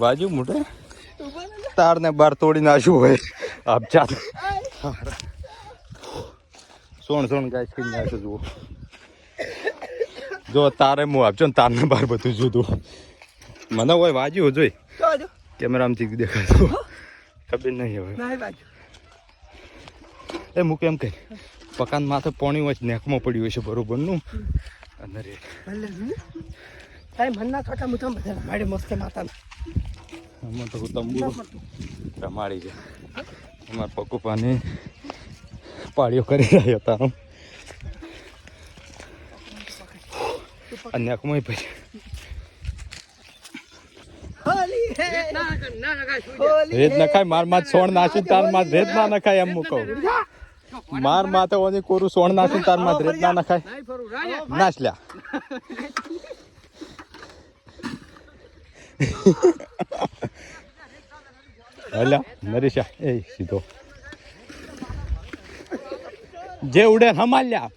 બાજુ મોટે તાર ને બાર તોડી નાખ્યું હોય આપજા સોણ ગાય કરી નાખ્યું જુઓ જો તારે હું આપજો ને તારને બાર બધું જુદું મને હોય વાજ્યું જોઈ કેમેરામાંથી દેખાતું ખબર નહીં હવે એ હું કેમ કહી પકાન માથે પાણી હોય નેકમાં પડ્યું હોય છે બરોબર નું અને રે આમાં તો તંબુ રમાડી છે અમારા પકુપાને પાળીઓ કરી રહ્યા હતા અને નેકમાં પછી રેત નખાય માર માં સોણ નાખ્યું તાર માં રેત ના નખાય એમ હું કહું માર માથે ઓની કોરું સોણ નાખ્યું તાર માં રેત ના નખાય નાચ લ્યા હલ્યા નરેશા એ સીધો જે ઉડે હમાલ્યા